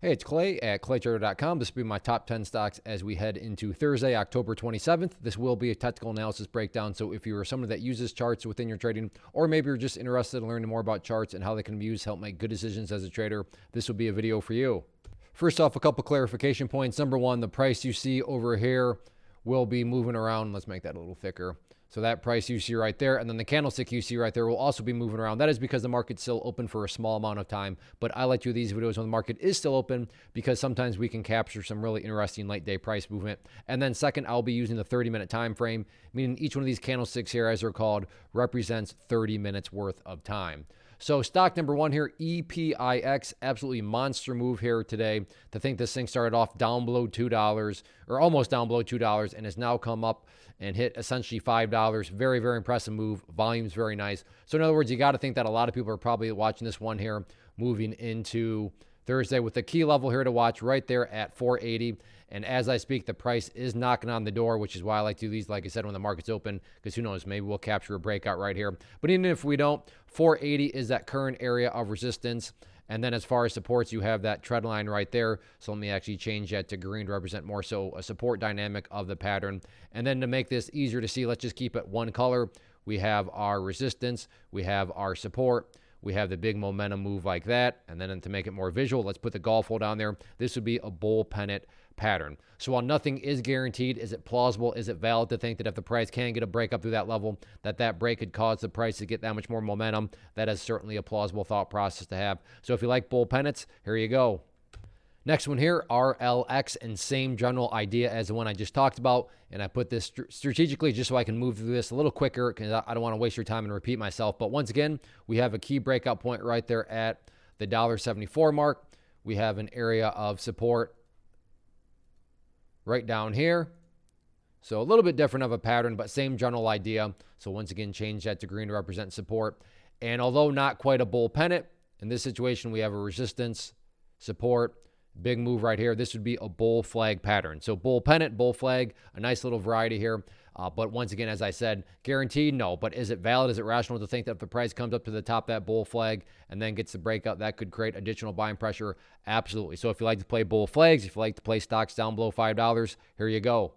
Hey, it's Clay at claytrader.com. This will be my top 10 stocks as we head into Thursday, October 27th. This will be a technical analysis breakdown. So if you are someone that uses charts within your trading, or maybe you're just interested in learning more about charts and how they can be used to help make good decisions as a trader, this will be a video for you. First off, a couple clarification points. Number one, the price you see over here will be moving around. Let's make that a little thicker. So that price you see right there, and then the candlestick you see right there will also be moving around. That is because the market's still open for a small amount of time. But I like to do these videos when the market is still open because sometimes we can capture some really interesting late day price movement. And then second, I'll be using the 30-minute time frame, meaning each one of these candlesticks here, as they're called, represents 30 minutes worth of time. So stock number one here, EPIX, absolutely monster move here today. To think this thing started off down below $2 or almost down below $2 and has now come up and hit essentially $5. Very, very impressive move. Volume's very nice. So in other words, you got to think that a lot of people are probably watching this one here moving into Thursday with the key level here to watch right there at 480. And as I speak, the price is knocking on the door, which is why I like to do these, like I said, when the market's open, because who knows, maybe we'll capture a breakout right here. But even if we don't, 480 is that current area of resistance. And then as far as supports, you have that trend line right there. So let me actually change that to green to represent more so a support dynamic of the pattern. And then to make this easier to see, let's just keep it one color. We have our resistance, we have our support, we have the big momentum move like that. And then to make it more visual, let's put the golf hole down there. This would be a bull pennant pattern. So while nothing is guaranteed, is it plausible, is it valid to think that if the price can get a break up through that level, that break could cause the price to get that much more momentum? That is certainly a plausible thought process to have. So if you like bull pennants, here you go. Next one here, RLX, and same general idea as the one I just talked about. And I put this strategically just so I can move through this a little quicker because I don't want to waste your time and repeat myself. But once again, we have a key breakout point right there at the $1.74 mark. We have an area of support right down here. So a little bit different of a pattern, but same general idea. So once again, change that to green to represent support. And although not quite a bull pennant, in this situation, we have a resistance, support, big move right here. This would be a bull flag pattern. So bull pennant, bull flag, a nice little variety here. But once again, as I said, guaranteed, no. But is it valid? Is it rational to think that if the price comes up to the top of that bull flag and then gets the breakout, that could create additional buying pressure? Absolutely. So if you like to play bull flags, if you like to play stocks down below $5, here you go.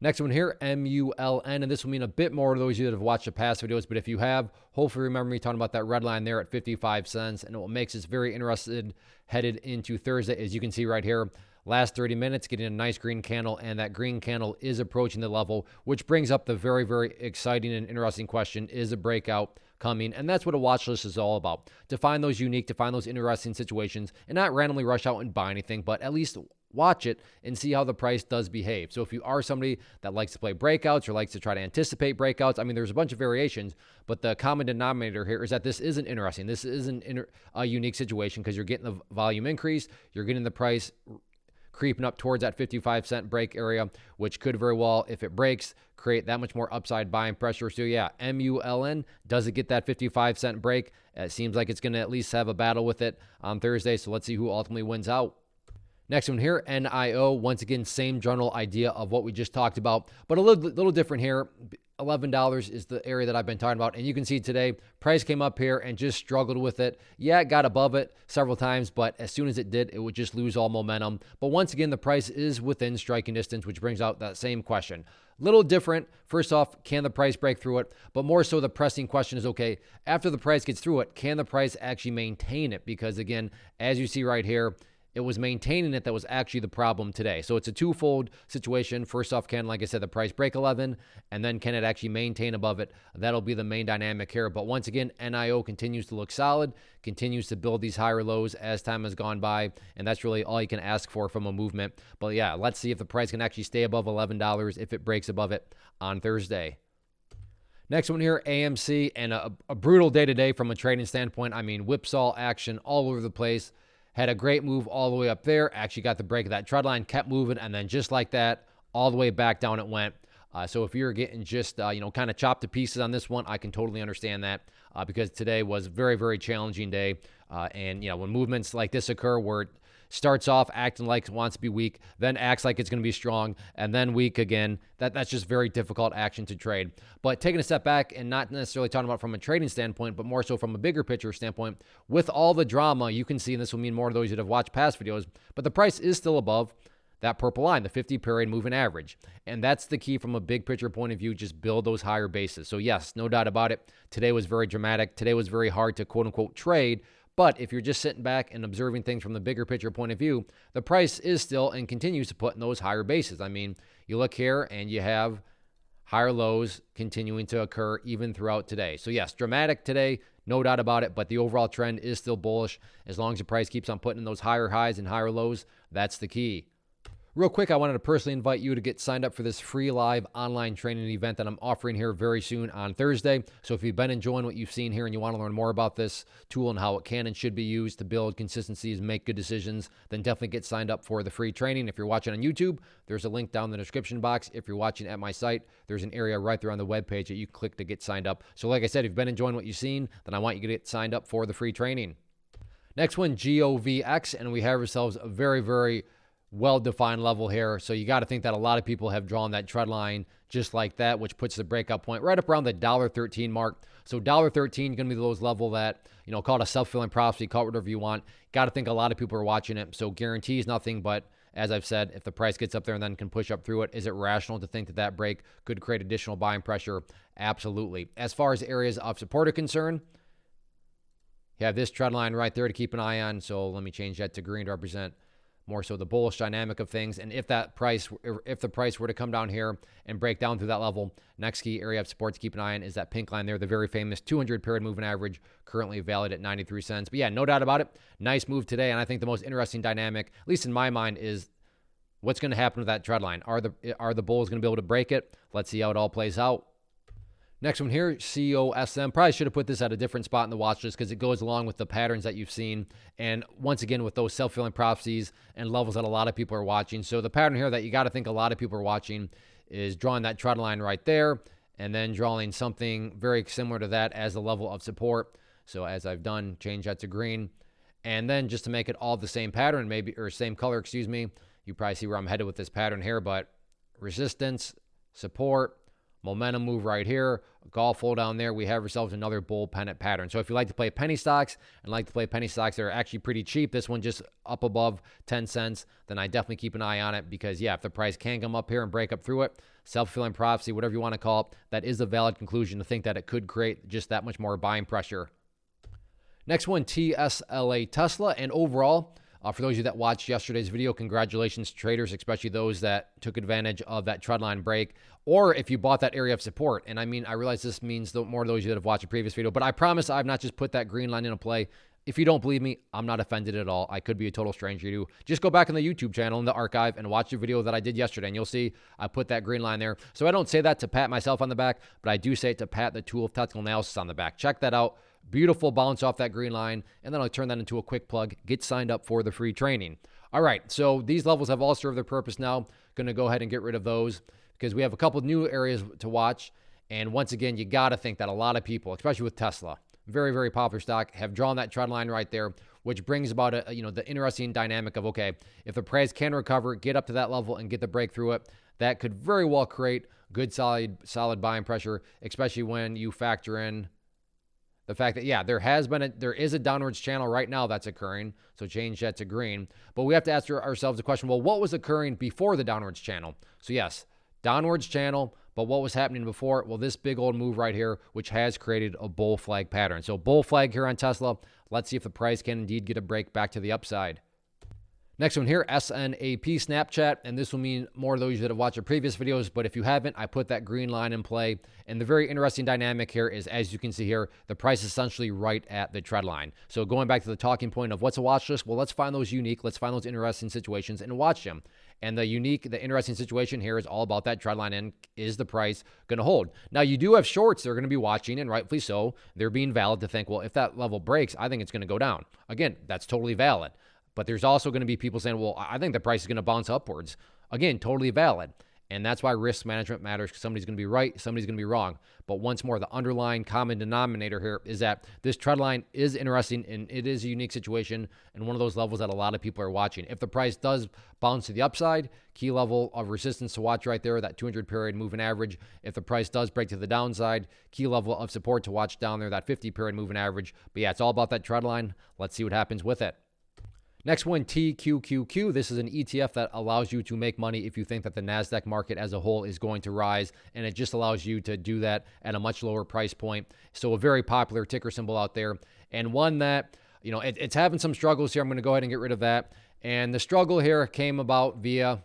Next one here, MULN, and this will mean a bit more to those of you that have watched the past videos, but if you have, hopefully remember me talking about that red line there at 55 cents, and what makes us very interested headed into Thursday, as you can see right here, last 30 minutes, getting a nice green candle, and that green candle is approaching the level, which brings up the very, very exciting and interesting question, is a breakout coming? And that's what a watch list is all about, to find those unique, to find those interesting situations, and not randomly rush out and buy anything, but at least watch it and see how the price does behave. So if you are somebody that likes to play breakouts or likes to try to anticipate breakouts, I mean, there's a bunch of variations, but the common denominator here is that this isn't interesting. This isn't a unique situation because you're getting the volume increase, you're getting the price creeping up towards that 55 cent break area, which could very well, if it breaks, create that much more upside buying pressure. So yeah, MULN, does it get that 55 cent break? It seems like it's going to at least have a battle with it on Thursday. So let's see who ultimately wins out. Next one here, NIO. Once again, same general idea of what we just talked about, but a little different here. $11 is the area that I've been talking about. And you can see today, price came up here and just struggled with it. Yeah, it got above it several times, but as soon as it did, it would just lose all momentum. But once again, the price is within striking distance, which brings out that same question. Little different. First off, can the price break through it? But more so, the pressing question is, okay, after the price gets through it, can the price actually maintain it? Because again, as you see right here, it was maintaining it that was actually the problem today. So it's a twofold situation. First off, can, like I said, the price break 11? And then can it actually maintain above it? That'll be the main dynamic here. But once again, NIO continues to look solid, continues to build these higher lows as time has gone by. And that's really all you can ask for from a movement. But yeah, let's see if the price can actually stay above $11 if it breaks above it on Thursday. Next one here, AMC, and a brutal day today from a trading standpoint. I mean, whipsaw action all over the place. Had a great move all the way up there. Actually got the break of that trend line, kept moving, and then just like that, all the way back down it went. So if you're getting just, kind of chopped to pieces on this one, I can totally understand that because today was a very, very challenging day. And when movements like this occur where starts off acting like it wants to be weak, then acts like it's going to be strong, and then weak again. That's just very difficult action to trade. But taking a step back and not necessarily talking about from a trading standpoint, but more so from a bigger picture standpoint, with all the drama, you can see, and this will mean more to those that have watched past videos, but the price is still above that purple line, the 50-period moving average. And that's the key from a big picture point of view, just build those higher bases. So yes, no doubt about it. Today was very dramatic. Today was very hard to quote unquote trade. But if you're just sitting back and observing things from the bigger picture point of view, the price is still and continues to put in those higher bases. I mean, you look here and you have higher lows continuing to occur even throughout today. So yes, dramatic today, no doubt about it, but the overall trend is still bullish. As long as the price keeps on putting in those higher highs and higher lows, that's the key. Real quick, I wanted to personally invite you to get signed up for this free live online training event that I'm offering here very soon on Thursday. So if you've been enjoying what you've seen here and you want to learn more about this tool and how it can and should be used to build consistencies and make good decisions, then definitely get signed up for the free training. If you're watching on YouTube, there's a link down in the description box. If you're watching at my site, there's an area right there on the webpage that you can click to get signed up. So like I said, if you've been enjoying what you've seen, then I want you to get signed up for the free training. Next one, GOVX, and we have ourselves a very, very well-defined level here. So you got to think that a lot of people have drawn that trend line just like that, which puts the breakout point right up around the $1.13 mark. So $1.13 going to be those level that, you know, call it a self-fulfilling prophecy, call it whatever you want. Got to think a lot of people are watching it. So guarantees nothing, but as I've said, if the price gets up there and then can push up through it, is it rational to think that that break could create additional buying pressure? Absolutely. As far as areas of support are concerned, you have this trend line right there to keep an eye on. So let me change that to green to represent more so the bullish dynamic of things. And if the price were to come down here and break down through that level, next key area of support to keep an eye on is that pink line there, the very famous 200-period moving average, currently valued at 93 cents. But yeah, no doubt about it. Nice move today. And I think the most interesting dynamic, at least in my mind, is what's going to happen with that trend line. Are the bulls going to be able to break it? Let's see how it all plays out. Next one here, COSM. Probably should have put this at a different spot in the watch list because it goes along with the patterns that you've seen. And once again, with those self-fulfilling prophecies and levels that a lot of people are watching. So the pattern here that you got to think a lot of people are watching is drawing that trend line right there and then drawing something very similar to that as the level of support. So as I've done, change that to green. And then just to make it all the same pattern, maybe, or same color, excuse me, you probably see where I'm headed with this pattern here, but resistance, support, momentum move right here, golf hole down there. We have ourselves another bull pennant pattern. So if you like to play penny stocks and like to play penny stocks that are actually pretty cheap, this one just up above 10 cents, then I definitely keep an eye on it because, yeah, if the price can come up here and break up through it, self-fulfilling prophecy, whatever you want to call it, that is a valid conclusion to think that it could create just that much more buying pressure. Next one, TSLA Tesla. And overall, for those of you that watched yesterday's video, congratulations to traders, especially those that took advantage of that trendline break, or if you bought that area of support. And I mean, I realize this means more of those of you that have watched the previous video, but I promise I've not just put that green line into play. If you don't believe me, I'm not offended at all. I could be a total stranger to you. Just go back in the YouTube channel in the archive and watch the video that I did yesterday, and you'll see I put that green line there. So I don't say that to pat myself on the back, but I do say it to pat the tool of technical analysis on the back. Check that out. Beautiful bounce off that green line, and then I'll turn that into a quick plug. Get signed up for the free training. All right, so these levels have all served their purpose now. Going to go ahead and get rid of those because we have a couple new areas to watch. And once again, you got to think that a lot of people, especially with Tesla, very, very popular stock, have drawn that trend line right there, which brings about the interesting dynamic of, okay, if the price can recover, get up to that level and get the break through it, that could very well create good, solid buying pressure, especially when you factor in the fact that, yeah, there is a downwards channel right now that's occurring. So change that to green. But we have to ask ourselves the question, well, what was occurring before the downwards channel? So yes, downwards channel, but what was happening before? Well, this big old move right here, which has created a bull flag pattern. So bull flag here on Tesla. Let's see if the price can indeed get a break back to the upside. Next one here, SNAP Snapchat, and this will mean more to those that have watched the previous videos, but if you haven't, I put that green line in play. And the very interesting dynamic here is, as you can see here, the price is essentially right at the trend line. So going back to the talking point of what's a watch list, well, let's find those unique, let's find those interesting situations and watch them. And the interesting situation here is all about that trend line and is the price going to hold? Now, you do have shorts they're going to be watching, and rightfully so. They're being valid to think, well, if that level breaks, I think it's going to go down. Again, that's totally valid. But there's also going to be people saying, well, I think the price is going to bounce upwards. Again, totally valid. And that's why risk management matters, because somebody's going to be right, somebody's going to be wrong. But once more, the underlying common denominator here is that this trend line is interesting, and it is a unique situation and one of those levels that a lot of people are watching. If the price does bounce to the upside, key level of resistance to watch right there, that 200 period moving average. If the price does break to the downside, key level of support to watch down there, that 50 period moving average. But yeah, it's all about that trend line. Let's see what happens with it. Next one, TQQQ. This is an ETF that allows you to make money if you think that the NASDAQ market as a whole is going to rise, and it just allows you to do that at a much lower price point. So a very popular ticker symbol out there, and one that, you know, it's having some struggles here. I'm going to go ahead and get rid of that. And the struggle here came about via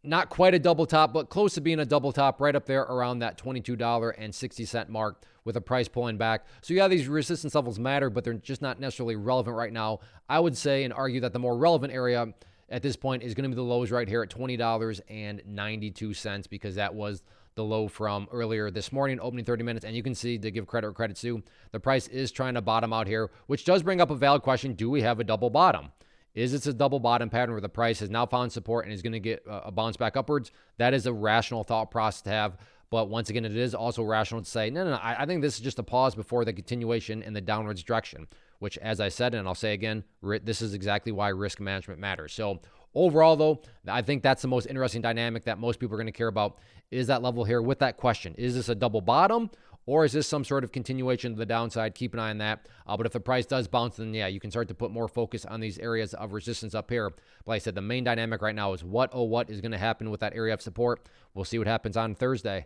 not quite a double top, but close to being a double top, right up there around that $22.60 mark with a price pulling back. So yeah, these resistance levels matter, but they're just not necessarily relevant right now. I would say and argue that the more relevant area at this point is going to be the lows right here at $20.92, because that was the low from earlier this morning, opening 30 minutes. And you can see, to give credit where credit's due, the price is trying to bottom out here, which does bring up a valid question. Do we have a double bottom? Is this a double bottom pattern where the price has now found support and is going to get a bounce back upwards? That is a rational thought process to have. But once again, it is also rational to say, no, I think this is just a pause before the continuation in the downwards direction, which, as I said, and I'll say again, this is exactly why risk management matters. So overall, though, I think that's the most interesting dynamic that most people are going to care about, is that level here with that question. Is this a double bottom, or is this some sort of continuation to the downside? Keep an eye on that. But if the price does bounce, then yeah, you can start to put more focus on these areas of resistance up here. But like I said, the main dynamic right now is what is going to happen with that area of support. We'll see what happens on Thursday.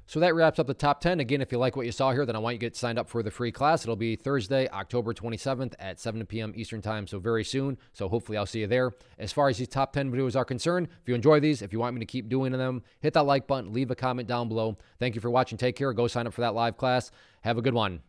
So that wraps up the top 10. Again, if you like what you saw here, then I want you to get signed up for the free class. It'll be Thursday, October 27th at 7 p.m. Eastern time, so very soon. So hopefully I'll see you there. As far as these top 10 videos are concerned, if you enjoy these, if you want me to keep doing them, hit that like button, leave a comment down below. Thank you for watching. Take care. Go sign up for that live class. Have a good one.